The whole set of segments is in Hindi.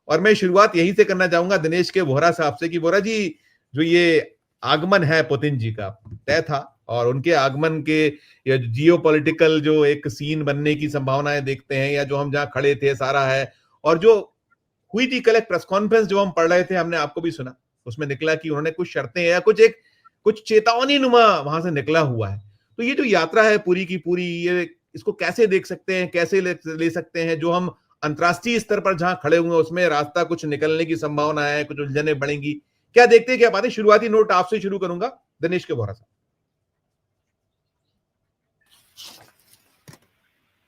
और मैं शुरुआत यहीं से करना चाहूंगा दिनेश के वोहरा साहब से कि वोहरा जी, जो ये आगमन है पुतिन जी का तय था, और उनके आगमन के जियो पॉलिटिकल जो एक सीन बनने की संभावनाएं देखते हैं, या जो हम जहां खड़े थे सारा है, और जो हुई थी कल एक प्रेस कॉन्फ्रेंस जो हम पढ़ रहे थे, हमने आपको भी सुना, उसमें निकला कि उन्होंने कुछ शर्तें या कुछ चेतावनी नुमा वहां से निकला हुआ है। तो ये जो यात्रा है पूरी की पूरी, ये इसको कैसे देख सकते हैं, कैसे ले सकते हैं, जो हम अंतर्राष्ट्रीय स्तर पर जहां खड़े हुए हैं उसमें रास्ता कुछ निकलने की संभावना है, कुछ उलझने बढ़ेंगी, क्या देखते हैं, क्या बातें? शुरुआती नोट आपसे शुरू करूंगा, दिनेश के वोहरा साहब।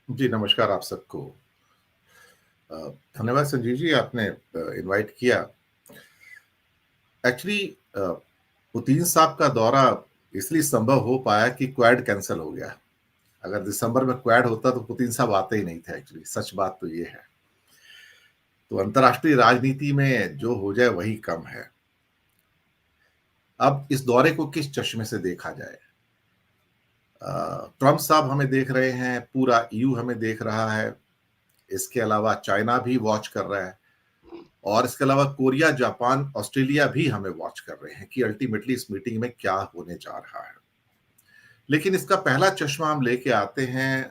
जी नमस्कार आप सबको। धन्यवाद संजीव जी, आपने इनवाइट किया। एक्चुअली पुतिन साहब का दौरा इसलिए संभव हो पाया कि क्वाड कैंसिल हो गया। अगर दिसंबर में क्वाड होता तो पुतिन साहब आते ही नहीं थे। एक्चुअली सच बात तो ये है। तो अंतर्राष्ट्रीय राजनीति में जो हो जाए वही कम है। अब इस दौरे को किस चश्मे से देखा जाए? ट्रंप साहब हमें देख रहे हैं, पूरा ईयू हमें देख रहा है, इसके अलावा चाइना भी वॉच कर रहा है, और इसके अलावा कोरिया, जापान, ऑस्ट्रेलिया भी हमें वॉच कर रहे हैं कि अल्टीमेटली इस मीटिंग में क्या होने जा रहा है। लेकिन इसका पहला चश्मा हम लेके आते हैं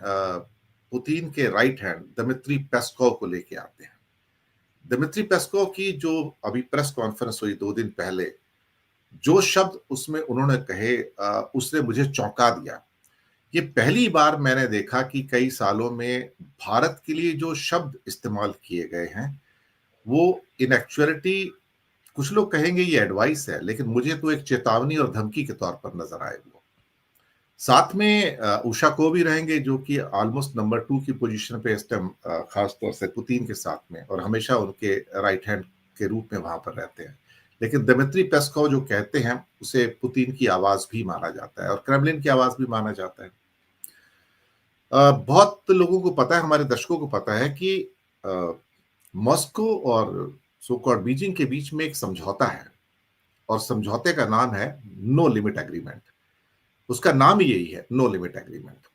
पुतिन के राइट हैंड दमित्री पेस्कोव को लेके आते हैं। दमित्री पेस्कोव की जो अभी प्रेस कॉन्फ्रेंस हुई 2 दिन पहले, जो शब्द उसमें उन्होंने कहे उसने मुझे चौंका दिया। ये पहली बार मैंने देखा कि कई सालों में भारत के लिए जो शब्द इस्तेमाल किए गए हैं वो इन एक्चुअलिटी, कुछ लोग कहेंगे ये एडवाइस है, लेकिन मुझे तो एक चेतावनी और धमकी के तौर पर नजर आए वो। साथ में उषा को भी रहेंगे, जो कि ऑलमोस्ट नंबर 2 की पोजीशन पे इस टाइम, खास तौर से पुतिन के साथ में, और हमेशा उनके राइट हैंड के रूप में वहां पर रहते हैं। लेकिन दमित्री पेस्कोव जो कहते हैं उसे पुतिन की आवाज भी माना जाता है और क्रेमलिन की आवाज भी माना जाता है। बहुत लोगों को पता है, हमारे दर्शकों को पता है कि मॉस्को और सो कॉल्ड बीजिंग के बीच में एक समझौता है, और समझौते का नाम है नो लिमिट एग्रीमेंट। उसका नाम ही यही है, नो लिमिट एग्रीमेंट।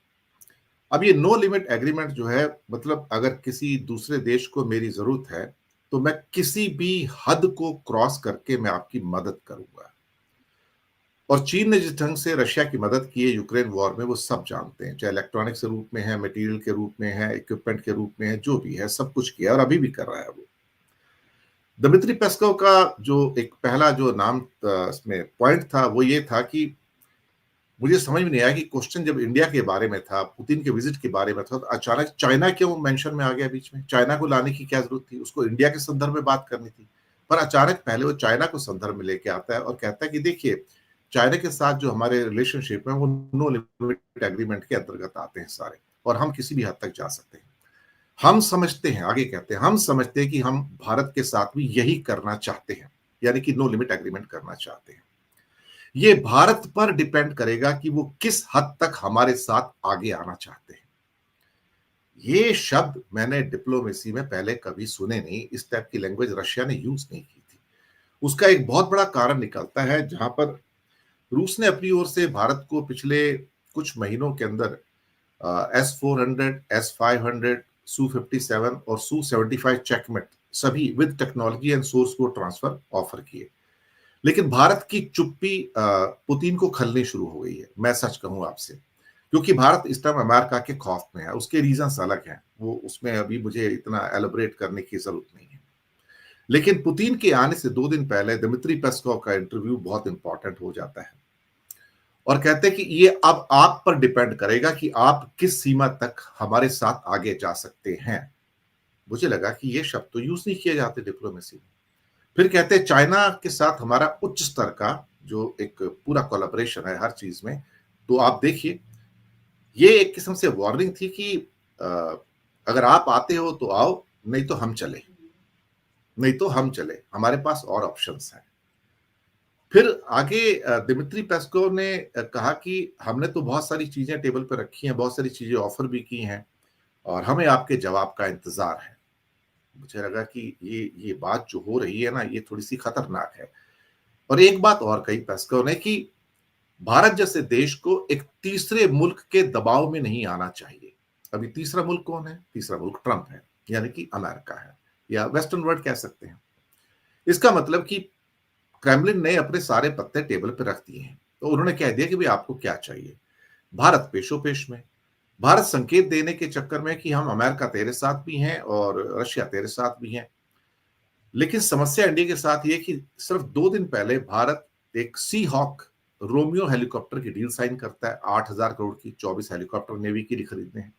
अब ये नो लिमिट एग्रीमेंट जो है, मतलब अगर किसी दूसरे देश को मेरी जरूरत है तो मैं किसी भी हद को क्रॉस करके मैं आपकी मदद करूंगा। और चीन ने जिस ढंग से रशिया की मदद की है यूक्रेन वॉर में, वो सब जानते हैं, चाहे इलेक्ट्रॉनिक्स के रूप में है, मटेरियल के रूप में है, इक्विपमेंट के रूप में है, जो भी है सब कुछ किया और अभी भी कर रहा है वो। दमित्री पेस्कोव का जो एक पहला जो नाम इसमें पॉइंट था वो ये था कि मुझे समझ में नहीं आया कि क्वेश्चन जब इंडिया के बारे में था, पुतिन के विजिट के बारे में था, तो अचानक चाइना क्यों मेंशन में आ गया बीच में? चाइना को लाने की क्या जरूरत थी? उसको इंडिया के संदर्भ में बात करनी थी। पर अचानक पहले वो चाइना को संदर्भ में लेके आता है और कहता है कि देखिए, चाइना के साथ जो हमारे रिलेशनशिप है वो नो लिमिट एग्रीमेंट के अंतर्गत आते हैं सारे, और हम किसी भी हद तक जा सकते हैं। हम समझते हैं, आगे कहते हैं, हम समझते हैं कि हम भारत के साथ भी यही करना चाहते हैं, यानी कि नो लिमिट एग्रीमेंट करना चाहते हैं। ये भारत पर डिपेंड करेगा कि वो किस हद तक हमारे साथ आगे आना चाहते हैं। ये शब्द मैंने डिप्लोमेसी में पहले कभी सुने नहीं, इस टाइप की लैंग्वेज रशिया ने यूज नहीं की थी। उसका एक बहुत बड़ा कारण निकलता है, जहां पर रूस ने अपनी ओर से भारत को पिछले कुछ महीनों के अंदर S-400, S-500, Su-57 और Su-75 चेकमेट सभी विद टेक्नोलॉजी एंड सोर्स को ट्रांसफर ऑफर किए। लेकिन भारत की चुप्पी पुतिन को खलनी शुरू हो गई है, मैं सच कहूं आपसे, क्योंकि भारत इस टाइम अमेरिका के खौफ में है। उसके रीजंस अलग हैं, वो उसमें अभी मुझे इतना एलोबरेट करने की जरूरत नहीं है। लेकिन पुतिन के आने से 2 दिन पहले दिमित्री पेस्कोव का इंटरव्यू बहुत इंपॉर्टेंट हो जाता है, और कहते हैं कि ये अब आप पर डिपेंड करेगा कि आप किस सीमा तक हमारे साथ आगे जा सकते हैं। मुझे लगा कि ये शब्द तो यूज नहीं किए जाते डिप्लोमेसी में। फिर कहते हैं चाइना के साथ हमारा उच्च स्तर का जो एक पूरा कोलैबोरेशन है हर चीज में, तो आप देखिए, ये एक किस्म से वार्निंग थी कि अगर आप आते हो तो आओ, नहीं तो हम चले, नहीं तो हम चले, हमारे पास और ऑप्शंस हैं। फिर आगे दिमित्री पेस्कोव ने कहा कि हमने तो बहुत सारी चीजें टेबल पर रखी हैं, बहुत सारी चीजें ऑफर भी की हैं, और हमें आपके जवाब का इंतजार है। मुझे लगा कि ये बात जो हो रही है ना, ये थोड़ी सी खतरनाक है। और एक बात और कही पेस्कोव ने कि भारत जैसे देश को एक तीसरे मुल्क के दबाव में नहीं आना चाहिए। अभी तीसरा मुल्क कौन है? तीसरा मुल्क ट्रंप है, यानी कि अमेरिका है। या वेस्टर्न वर्ल्ड कह सकते हैं। इसका मतलब कि क्रेमलिन ने अपने सारे पत्ते टेबल पर रख दिए हैं। तो उन्होंने कह दिया कि भाई आपको क्या चाहिए। भारत पेशोपेश में, भारत संकेत देने के चक्कर में कि हम अमेरिका तेरे साथ भी हैं और रशिया तेरे साथ भी हैं। लेकिन समस्या इंडिया के साथ ये कि सिर्फ 2 दिन पहले भारत एक सी हॉक रोमियो हेलीकॉप्टर की डील साइन करता है, 8,000 करोड़ की, 24 हेलीकॉप्टर नेवी के लिए खरीदने हैं।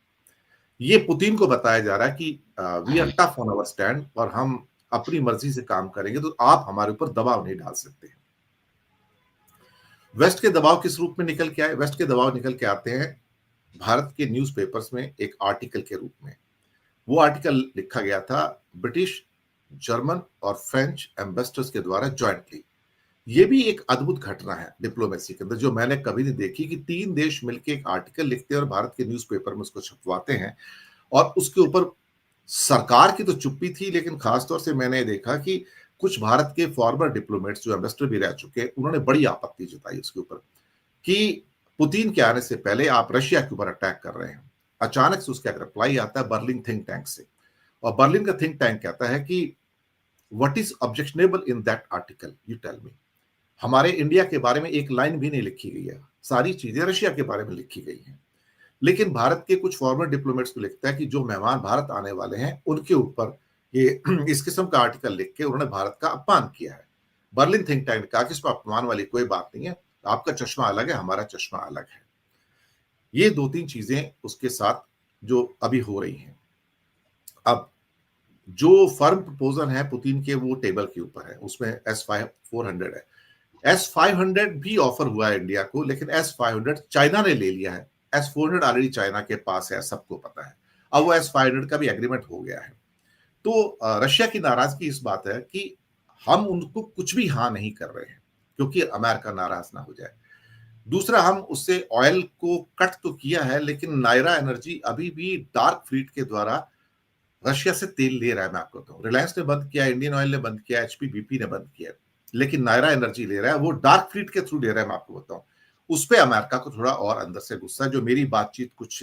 ये पुतिन को बताया जा रहा है कि we are tough on our stand और हम अपनी मर्जी से काम करेंगे, तो आप हमारे ऊपर दबाव नहीं डाल सकते। वेस्ट के दबाव किस रूप में निकल के आए? वेस्ट के दबाव निकल के आते हैं भारत के न्यूज़पेपर्स में एक आर्टिकल के रूप में। वो आर्टिकल लिखा गया था ब्रिटिश, जर्मन और फ्रेंच एम्बेसडर्स के द्वारा जॉइंटली। ये भी एक अद्भुत घटना है डिप्लोमेसी के अंदर, जो मैंने कभी नहीं देखी कि 3 देश मिलकर एक आर्टिकल लिखते हैं और भारत के न्यूज़पेपर में उसको छपवाते हैं। और उसके ऊपर सरकार की तो चुप्पी थी, लेकिन खासतौर से मैंने देखा कि कुछ भारत के फॉर्मर डिप्लोमेट्स जो एम्बेसडर भी रह चुके हैं, उन्होंने बड़ी आपत्ति जताई उसके ऊपर कि पुतिन के आने से पहले आप रशिया के ऊपर अटैक कर रहे हैं। अचानक से उसका एक रिप्लाई आता है बर्लिन थिंक टैंक से, और बर्लिन का थिंक टैंक कहता है कि what is objectionable in that article, you tell me. हमारे इंडिया के बारे में एक लाइन भी नहीं लिखी गई है, सारी चीजें रशिया के बारे में लिखी गई हैं। लेकिन भारत के कुछ फॉर्मर डिप्लोमेट्स को लिखता है कि जो मेहमान भारत आने वाले हैं उनके ऊपर ये इस किस्म का आर्टिकल लिख के उन्होंने भारत का अपमान किया है। बर्लिन थिंक टैंक ने कहा कि इसमें अपमान वाली कोई बात नहीं है, आपका चश्मा अलग है, हमारा चश्मा अलग है। ये 2-3 चीजें उसके साथ जो अभी हो रही हैं। अब जो फर्म प्रपोजल है पुतिन के, वो टेबल के ऊपर है, उसमें S-400 है। S-500 भी ऑफर हुआ है इंडिया को, लेकिन S-500 चाइना ने ले लिया है। S-400 ऑलरेडी चाइना के पास है, सबको पता है। अब वो S-500 का भी एग्रीमेंट हो गया है। तो रशिया की नाराजगी इस बात है कि हम उनको कुछ भी हाँ नहीं कर रहे हैं क्योंकि अमेरिका नाराज ना हो जाए। दूसरा, हम उससे ऑयल को कट तो किया है, लेकिन नायरा एनर्जी अभी भी डार्क फ्लीट के द्वारा रशिया से तेल ले रहा है। मैं आपको बताऊं, रिलायंस ने बंद किया, इंडियन ऑयल ने बंद किया, एचपीबीपी ने बंद किया, लेकिन नायरा एनर्जी ले रहा है, वो डार्क फ्लीट के थ्रू ले रहा है। मैं आपको बताऊं, उस पे अमेरिका को थोड़ा और अंदर से गुस्सा है। जो मेरी बातचीत कुछ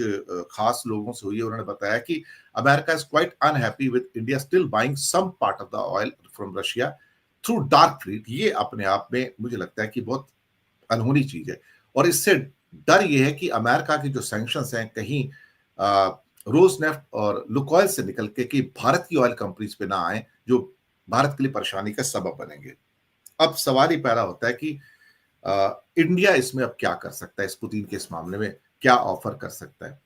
खास लोगों से हुई है, उन्होंने बताया कि America is quite unhappy with India still buying some part of the oil from Russia through dark fleet. ये अपने आप में मुझे लगता है कि बहुत अनहोनी चीज है, और इससे डर ये है कि अमेरिका की जो सैंक्शंस हैं कहीं रोजनेफ्ट और लुकोइल से निकल के कि भारत की ऑयल कंपनीज पे ना आए, जो भारत के लिए परेशानी का सबब बनेंगे। अब सवाल ही पैदा होता है कि इंडिया इसमें अब क्या कर सकता है, इस पुतिन के इस मामले में क्या ऑफर कर सकता है।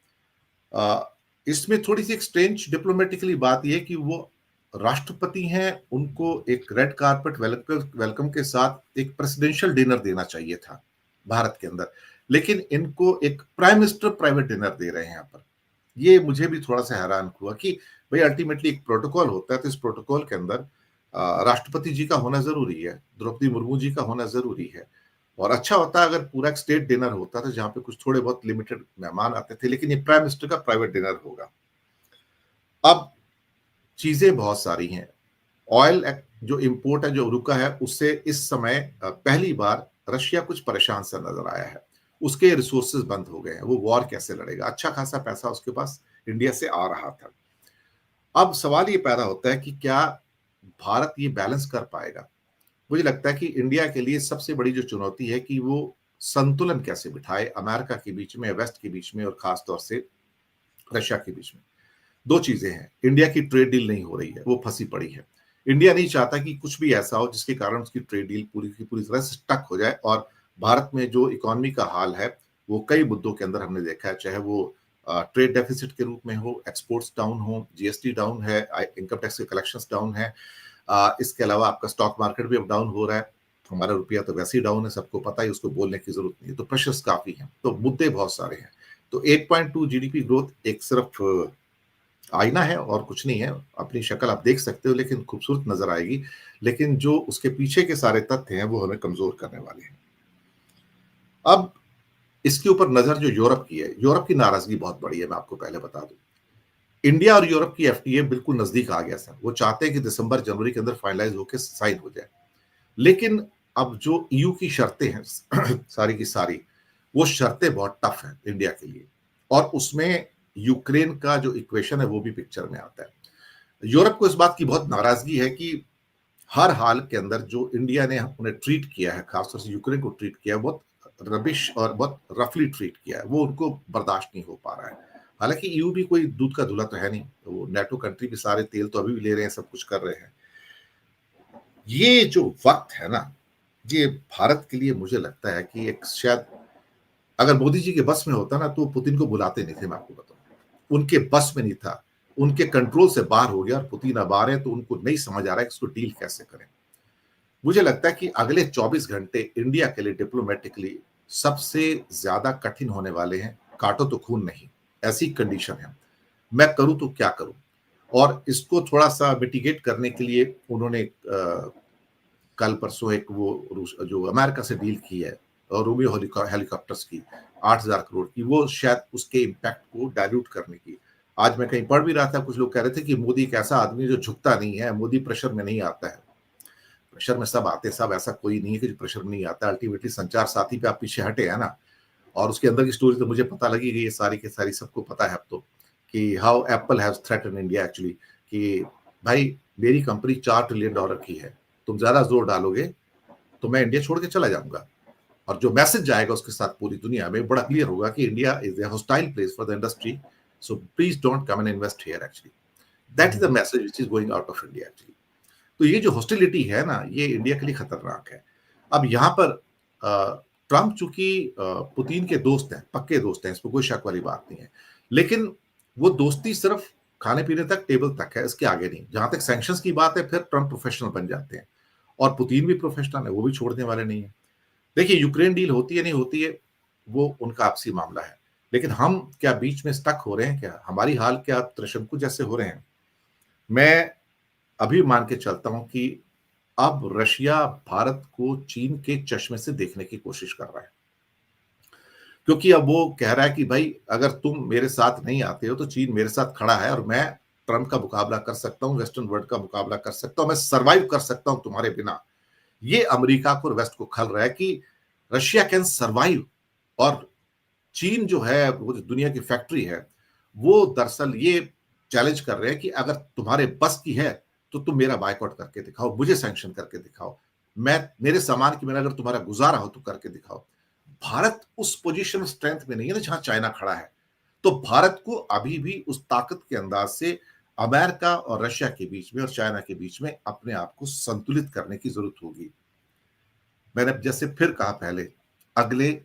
इसमें थोड़ी सी एक स्ट्रेंज डिप्लोमेटिकली बात यह कि वो राष्ट्रपति हैं, उनको एक रेड कारपेट वेलकम के साथ एक प्रेसिडेंशियल डिनर देना चाहिए था भारत के अंदर, लेकिन इनको एक प्राइम मिनिस्टर प्राइवेट डिनर दे रहे हैं यहाँ पर। ये मुझे भी थोड़ा सा हैरान हुआ कि भाई अल्टीमेटली एक प्रोटोकॉल होता है, तो इस प्रोटोकॉल के अंदर राष्ट्रपति जी का होना जरूरी है, द्रौपदी मुर्मू जी का होना जरूरी है, और अच्छा होता अगर पूरा एक स्टेट डिनर होता था जहां पे कुछ थोड़े बहुत लिमिटेड मेहमान आते थे, लेकिन ये प्राइम मिनिस्टर का प्राइवेट डिनर होगा। अब चीजें बहुत सारी हैं। ऑयल जो इंपोर्ट है, जो रुका है, उससे इस समय पहली बार रशिया कुछ परेशान सा नजर आया है। उसके रिसोर्सेज बंद हो गए हैं, वो वॉर कैसे लड़ेगा? अच्छा खासा पैसा उसके पास इंडिया से आ रहा था। अब सवाल ये पैदा होता है कि क्या भारत ये बैलेंस कर पाएगा? मुझे लगता है कि इंडिया के लिए सबसे बड़ी जो चुनौती है कि वो संतुलन कैसे बिठाए अमेरिका के बीच में, वेस्ट के बीच में, और खासतौर से रशिया के बीच में। 2 चीजें हैं, इंडिया की ट्रेड डील नहीं हो रही है, वो फंसी पड़ी है। इंडिया नहीं चाहता कि कुछ भी ऐसा हो जिसके कारण उसकी ट्रेड डील पूरी की पूरी तरह से स्टक हो जाए, और भारत में जो इकोनॉमी का हाल है वो कई मुद्दों के अंदर हमने देखा है, चाहे वो ट्रेड डेफिसिट के रूप में हो, एक्सपोर्ट्स डाउन हो, जीएसटी डाउन है, इनकम टैक्स के कलेक्शंस डाउन है, इसके अलावा आपका स्टॉक मार्केट भी अब डाउन हो रहा है। हमारा रुपया तो वैसे ही डाउन है, सबको पता है, उसको बोलने की जरूरत नहीं है। तो प्रेशर्स काफी हैं, तो मुद्दे बहुत सारे हैं। तो 8.2 जीडीपी ग्रोथ एक सिर्फ आईना है और कुछ नहीं है। अपनी शक्ल आप देख सकते हो, लेकिन खूबसूरत नजर आएगी, लेकिन जो उसके पीछे के सारे तथ्य हैं वो हमें कमजोर करने वाले हैं। अब इसके ऊपर नजर जो यूरोप की है, यूरोप की नाराजगी बहुत बड़ी है, मैं आपको पहले बता दूं। इंडिया और यूरोप की एफटीए बिल्कुल नजदीक आ गया सर, वो चाहते हैं कि दिसंबर जनवरी के अंदर फाइनलाइज होकर साइन हो जाए, लेकिन अब जो ईयू की शर्तें हैं सारी की सारी, वो शर्तें बहुत टफ हैं इंडिया के लिए, और उसमें यूक्रेन का जो इक्वेशन है वो भी पिक्चर में आता है। यूरोप को इस बात की बहुत नाराजगी है कि हर हाल के अंदर जो इंडिया ने उन्हें ट्रीट किया है, खासतौर से यूक्रेन को ट्रीट किया है, बहुत रबिश और बहुत रफली ट्रीट किया है, वो उनको बर्दाश्त नहीं हो पा रहा है। हालांकि ईयू भी कोई दूध का धुला तो है नहीं, तो वो नेटो कंट्री भी सारे तेल तो अभी भी ले रहे हैं, सब कुछ कर रहे हैं। ये जो वक्त है ना, ये भारत के लिए मुझे लगता है कि एक शायद अगर मोदी जी के बस में होता ना तो पुतिन को बुलाते नहीं थे, मैं आपको बताऊं। उनके बस में नहीं था, उनके कंट्रोल से बाहर हो गया और पुतिन अब आ रहे हैं तो उनको नहीं समझ आ रहा है कि इसको डील कैसे करें। मुझे लगता है कि अगले 24 घंटे इंडिया के लिए डिप्लोमेटिकली सबसे ज्यादा कठिन होने वाले हैं। काटो तो खून नहीं, ऐसी कंडीशन है। मैं करूं तो क्या करूं, और इसको थोड़ा सा मिटिगेट करने के लिए उन्होंने कल परसों एक वो जो अमेरिका से डील की है और रूबियो हेलीकॉप्टर्स की 8,000 करोड़ की, वो शायद उसके इम्पैक्ट को डायल्यूट करने की। आज मैं कहीं पढ़ भी रहा था, कुछ लोग कह रहे थे कि मोदी एक ऐसा आदमी जो झुकता नहीं है, मोदी प्रेशर में नहीं आता है। प्रेशर में सब आते, सब ऐसा कोई नहीं है कि जो प्रेशर में नहीं आता। अल्टीमेटली संचार साथी पे आप पीछे हटे है ना। और उसके अंदर की स्टोरी तो मुझे पता लगी गई है सारी की सारी, सबको पता है अब तो, कि how Apple has threaten India actually, कि भाई मेरी कंपनी $4 ट्रिलियन की है, तुम ज्यादा जोर डालोगे तो मैं इंडिया छोड़ के चला जाऊंगा। और जो मैसेज जाएगा उसके साथ पूरी दुनिया में बड़ा क्लियर होगा कि India is a hostile place for the industry, so please don't come and invest here actually. That is the message which is going out of India actually. तो ये जो हॉस्टिलिटी है ना, ये इंडिया के लिए खतरनाक है। अब यहाँ पर ट्रंप चूंकि पुतिन के दोस्त हैं, पक्के दोस्त हैं, इसमें कोई शक वाली बात नहीं है, लेकिन वो दोस्ती सिर्फ खाने पीने तक, टेबल तक है, इसके आगे नहीं। जहां तक सैंक्शंस की बात है, फिर ट्रंप प्रोफेशनल बन जाते हैं, और पुतिन भी प्रोफेशनल है, वो भी छोड़ने वाले नहीं है। देखिए, यूक्रेन डील होती है नहीं होती है, वो उनका आपसी मामला है, लेकिन हम क्या बीच में स्टक हो रहे हैं? क्या हमारी हाल क्या त्रिशंकु जैसे हो रहे हैं? मैं अभी मान के चलता हूं कि अब रशिया भारत को चीन के चश्मे से देखने की कोशिश कर रहा है, क्योंकि अब वो कह रहा है कि भाई अगर तुम मेरे साथ नहीं आते हो तो चीन मेरे साथ खड़ा है, और मैं ट्रंप का मुकाबला कर सकता हूं, वेस्टर्न वर्ल्ड का मुकाबला कर सकता हूं, मैं सर्वाइव कर सकता हूं तुम्हारे बिना। ये अमेरिका को और वेस्ट को खल रहा है कि रशिया कैन सर्वाइव। और चीन जो है, वो जो दुनिया की फैक्ट्री है, वो दरअसल ये चैलेंज कर रहे हैं कि अगर तुम्हारे बस की है तो तुम मेरा बायकॉट करके दिखाओ, मुझे सैंक्शन करके दिखाओ, मैं मेरे सामान की मेरा अगर तुम्हारा गुजारा हो तो करके दिखाओ। भारत उस पोजीशन स्ट्रेंथ में नहीं है ना जहां चाइना खड़ा है। तो भारत को अभी भी उस ताकत के अंदाज से अमेरिका और रशिया के बीच में और चाइना के बीच में अपने आप को संतुलित करने की जरूरत होगी। मैंने जैसे फिर कहा पहले, अगले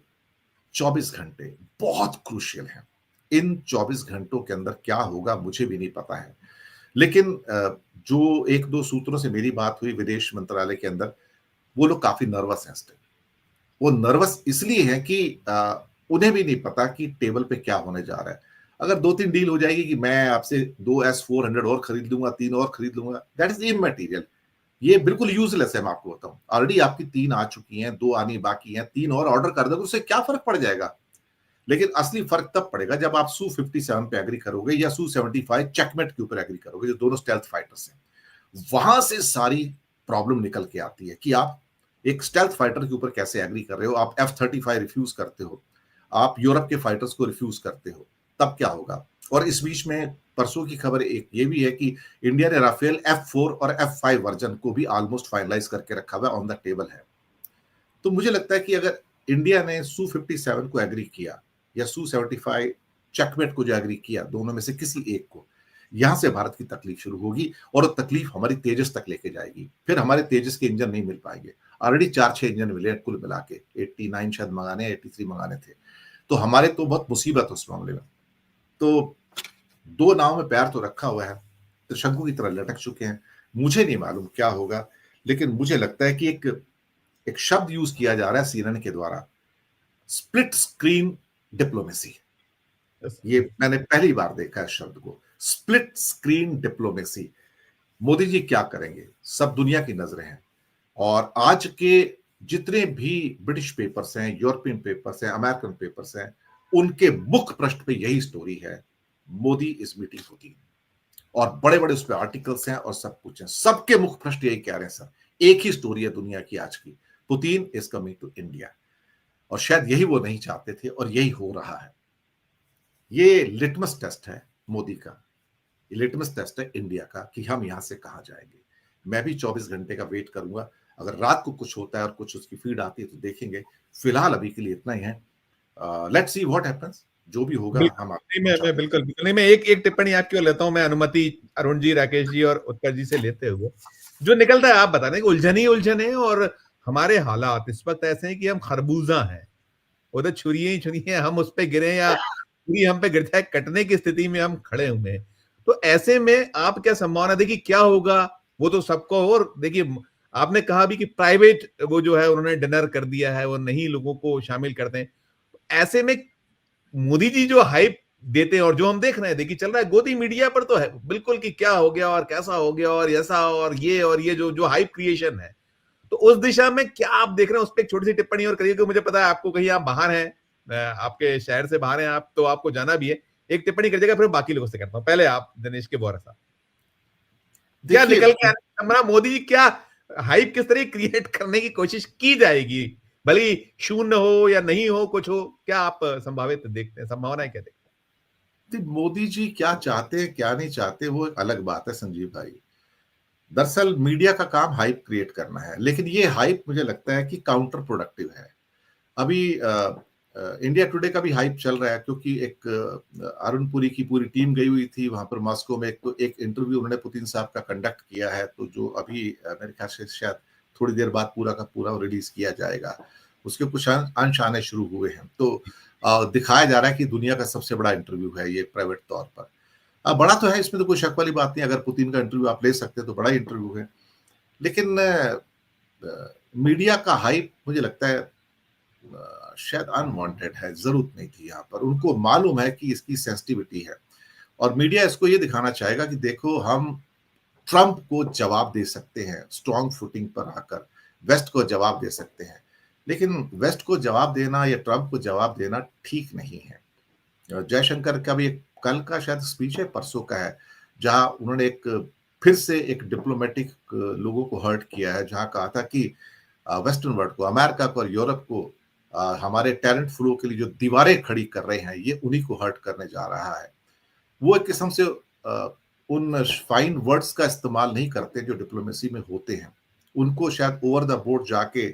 24 घंटे बहुत क्रूशियल हैं। इन 24 घंटों के अंदर क्या होगा मुझे भी नहीं पता है, लेकिन जो एक दो सूत्रों से मेरी बात हुई विदेश मंत्रालय के अंदर, वो लोग काफी नर्वस हैं इस टाइम। वो नर्वस इसलिए है कि उन्हें भी नहीं पता कि टेबल पे क्या होने जा रहा है। अगर 2-3 डील हो जाएगी कि मैं आपसे 2S-400 और खरीद लूंगा, 3 और खरीद लूंगा, दैट इज इमैटेरियल। ये बिल्कुल यूजलेस है, मैं आपको बताऊं। ऑलरेडी आपकी 3 आ चुकी हैं, 2 आनी बाकी हैं, 3 और ऑर्डर कर दोगे, उससे क्या फर्क पड़ जाएगा? लेकिन असली फर्क तब पड़ेगा जब आप Su-57 पे एग्री करोगे या Su-75 चेकमेट के ऊपर एग्री करोगे, जो दोनों स्टेल्थ फाइटर्स हैं। वहां से सारी प्रॉब्लम निकल के आती है कि आप एक स्टेल्थ फाइटर के ऊपर कैसे एग्री कर रहे हो, आप F-35 रिफ्यूज करते हो, आप यूरोप के फाइटर्स को रिफ्यूज करते हो, तब क्या होगा? और इस बीच में परसों की खबर एक ये भी है कि इंडिया ने राफेल F-4 और F-5 वर्जन को भी ऑलमोस्ट फाइनलाइज करके रखा हुआ, ऑन द टेबल है। तो मुझे लगता है कि अगर इंडिया ने Su-57 को एग्री किया या Su-75 चेकमेट को जो एग्री किया, दोनों में से किसी एक को, यहां से भारत की तकलीफ शुरू होगी, और वो तकलीफ हमारी तेजस तक लेके जाएगी। फिर हमारे तेजस के इंजन नहीं मिल पाएंगे। ऑलरेडी 4-6 इंजन मिले कुल मिला के, 89 शायद मंगाने, 83 मंगाने थे। तो हमारे तो बहुत मुसीबत है उस मामले में। तो दो नाव में पैर तो रखा हुआ है, त्रिशंकु की तरह लटक चुके हैं। मुझे नहीं मालूम क्या होगा, लेकिन मुझे लगता है कि एक शब्द यूज किया जा रहा है CNN के द्वारा, स्प्लिट स्क्रीन डिप्लोमेसी। ये मैंने पहली बार देखा है शब्द को, split screen diplomacy. Modi ji क्या करेंगे, सब दुनिया की नजरें हैं। और आज के जितने भी ब्रिटिश पेपर्स हैं, यूरोपियन पेपर्स हैं, अमेरिकन पेपर्स हैं, उनके मुख्य पृष्ठ पे यही स्टोरी है, मोदी इज मीटिंग पुतिन। और बड़े बड़े उस पर आर्टिकल्स हैं और सब कुछ है, सबके मुख्य पृष्ठ यही कह रहे हैं सर, एक ही स्टोरी है दुनिया की आज की, Putin is coming to India. और शायद यही वो नहीं चाहते थे और यही हो रहा है। ये लिटमस टेस्ट है मोदी का ये लिटमस टेस्ट है इंडिया का कि हम यहाँ से कहाँ जाएंगे। मैं भी 24 घंटे का वेट करूंगा, अगर रात को कुछ होता है और कुछ उसकी फीड आती है तो देखेंगे। फिलहाल अभी के लिए इतना ही है। लेट्स सी व्हाट हैपेंस, जो भी होगा हम नहीं, मैं बिल्कुल बिल्कुल नहीं, मैं एक टिप्पणी आपकी और लेता हूं, मैं अनुमति अरुण जी, राकेश जी और उत्कर जी से लेते हुए। जो निकलता है आप बता रहे हैं कि उलझन ही उलझन है, और हमारे हालात इस वक्त ऐसे हैं कि हम खरबूजा हैं, उधर छुरियां ही छुरियां हम उस पे गिरे या छुरी हम पे गिर जाए, कटने की स्थिति में हम खड़े हुए हैं। तो ऐसे में आप क्या संभावना देखिए क्या होगा, वो तो सबको। और देखिए आपने कहा भी कि प्राइवेट वो जो है उन्होंने डिनर कर दिया है, वो नहीं लोगों को शामिल करते हैं। ऐसे में मोदी जी जो हाइप देते हैं और जो हम देख रहे हैं, देखिए चल रहा है गोदी मीडिया पर तो है बिल्कुल कि क्या हो गया और कैसा हो गया और ऐसा और ये जो जो हाइप क्रिएशन है, तो उस दिशा में क्या आप देख रहे हैं, उस पर एक छोटी सी टिप्पणी और करिए, क्योंकि मुझे पता है आपको कहीं आप बाहर हैं, आपके शहर से बाहर हैं आप, तो आपको जाना भी है। एक टिप्पणी करिएगा, फिर बाकी लोगों से करता हूं। पहले आप दिनेश के बोरा साहब, क्या निकल के आना, मोदी जी क्या हाइप किस तरह क्रिएट करने की कोशिश की जाएगी, भले ही शून्य हो या नहीं हो, कुछ हो, क्या आप संभावित देखते हैं, संभावनाएं क्या देखते हैं? मोदी जी क्या चाहते हैं क्या नहीं चाहते वो एक अलग बात है संजीव भाई। दरअसल मीडिया का काम हाइप क्रिएट करना है, लेकिन ये हाइप मुझे लगता है कि काउंटर प्रोडक्टिव है। अभी इंडिया टुडे का भी हाइप चल रहा है, क्योंकि एक अरुण पुरी की पूरी टीम गई हुई थी वहां पर मॉस्को में। एक इंटरव्यू उन्होंने पुतिन साहब का कंडक्ट किया है, तो जो अभी मेरे ख्याल से शायद थोड़ी देर बाद पूरा का पूरा रिलीज किया जाएगा। उसके कुछ अंश आने शुरू हुए हैं, तो दिखाया जा रहा है कि दुनिया का सबसे बड़ा इंटरव्यू है ये प्राइवेट तौर पर। बड़ा तो है, इसमें तो कोई शक वाली बात नहीं, अगर पुतिन का इंटरव्यू आप ले सकते हैं तो बड़ा इंटरव्यू है। लेकिन मीडिया का हाइप मुझे लगता है शायद अनवांटेड है, जरूरत नहीं थी यहाँ पर। उनको मालूम है कि इसकी सेंसिटिविटी है, और मीडिया इसको ये दिखाना चाहेगा कि देखो हम ट्रंप को जवाब दे सकते हैं, स्ट्रॉन्ग फुटिंग पर आकर वेस्ट को जवाब दे सकते हैं। लेकिन वेस्ट को जवाब देना या ट्रंप को जवाब देना ठीक नहीं है। जयशंकर का भी एक कल का शायद स्पीच है, परसों का है, जहां उन्होंने एक फिर से एक डिप्लोमेटिक लोगों को हर्ट किया है, जहां कहा था कि वेस्टर्न वर्ल्ड को, अमेरिका को और यूरोप को हमारे टैलेंट फ्लो के लिए जो दीवारें खड़ी कर रहे हैं ये उन्हीं को हर्ट करने जा रहा है। वो एक किस्म से उन फाइन वर्ड्स का इस्तेमाल नहीं करते जो डिप्लोमेसी में होते हैं। उनको शायद ओवर द बोर्ड जाके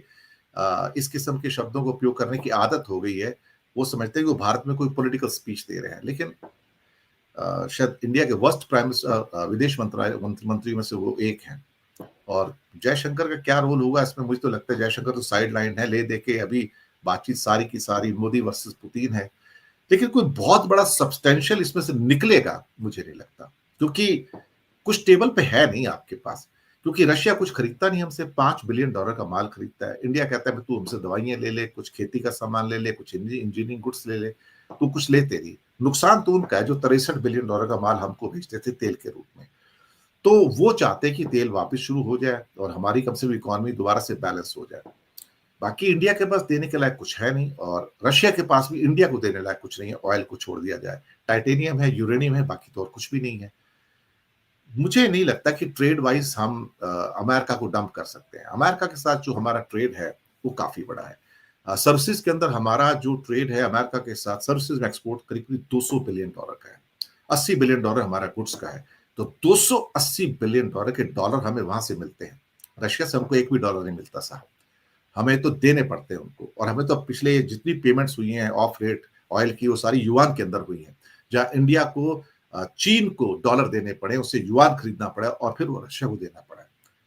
इस किस्म के शब्दों का उपयोग करने की आदत हो गई है। वो समझते हैं कि वो भारत में कोई पॉलिटिकल स्पीच दे रहे हैं, लेकिन शायद इंडिया के वर्स्ट प्राइम विदेश मंत्री में से वो एक हैं। और जयशंकर का क्या रोल होगा इसमें, मुझे तो लगता है जयशंकर तो साइड लाइन है, ले देके अभी बातचीत सारी की सारी मोदी वर्सेस पुतिन है। लेकिन कोई बहुत बड़ा सब्सटेंशियल इसमें से निकलेगा मुझे नहीं लगता, क्योंकि कुछ टेबल पे है नहीं आपके पास। क्योंकि रशिया कुछ खरीदता नहीं हमसे, $5 बिलियन का माल खरीदता है। इंडिया कहता है तू हमसे दवाइयां ले ले, कुछ खेती का सामान ले ले, कुछ इंजीनियरिंग गुड्स ले ले, तू कुछ लेते नहीं। नुकसान तो उनका है जो $63 बिलियन का माल हमको भेजते थे तेल के रूप में। तो वो चाहते हैं कि तेल वापस शुरू हो जाए और हमारी कम से कम इकोनॉमी दोबारा से बैलेंस हो जाए। बाकी इंडिया के पास देने के लायक कुछ है नहीं, और रशिया के पास भी इंडिया को देने लायक कुछ नहीं है। ऑयल को छोड़ दिया जाए, टाइटेनियम है, यूरेनियम है, बाकी तो और कुछ भी नहीं है। मुझे नहीं लगता कि ट्रेड वाइज हम अमेरिका को डंप कर सकते हैं। अमेरिका के साथ जो हमारा ट्रेड है वो काफी बड़ा है। सर्विसेज के अंदर हमारा जो ट्रेड है अमेरिका के साथ, सर्विसेज में एक्सपोर्ट करीब करीब $200 बिलियन का है। $80 बिलियन हमारा गुड्स का है, तो $280 बिलियन के डॉलर हमें वहां से मिलते हैं। रशिया से हमको एक भी डॉलर नहीं मिलता साहब, हमें तो देने पड़ते हैं उनको। और हमें तो पिछले जितनी पेमेंट्स हुई हैं ऑफ रेट ऑयल की, वो सारी युआन के अंदर हुई हैं। जहां इंडिया को चीन को डॉलर देने पड़े, उससे युआन खरीदना पड़ा और फिर वो रशिया को देना पड़ा।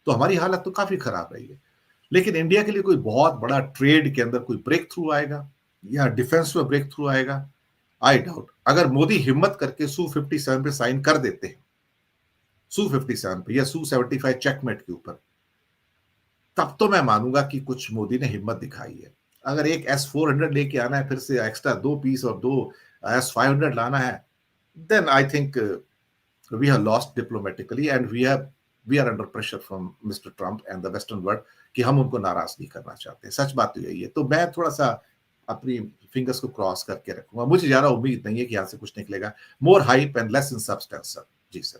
तो हमारी हालत तो काफी खराब रही है। लेकिन इंडिया के लिए कोई बहुत बड़ा ट्रेड के अंदर कोई ब्रेक थ्रू आएगा या डिफेंस में ब्रेक थ्रू आएगा, आई डाउट। अगर मोदी हिम्मत करके Su-57 पे साइन कर देते हैं, Su-57 पे या Su-75 चेकमेट के ऊपर, तब तो मैं मानूंगा कि कुछ मोदी ने हिम्मत दिखाई है। अगर एक S-400 लेके आना है, फिर से एक्स्ट्रा 2 पीस और 2 S-500 लाना है, then I think we have lost diplomatically and we are under pressure from Mr. Trump and the Western world कि हम उनको नाराज नहीं करना चाहते। सच बात तो यही है। तो मैं थोड़ा सा अपनी फिंगर्स को क्रॉस करके रखूंगा। मुझे ज्यादा उम्मीद नहीं है कि यहाँ से कुछ निकलेगा। More hype and less in substance sir. जी सर।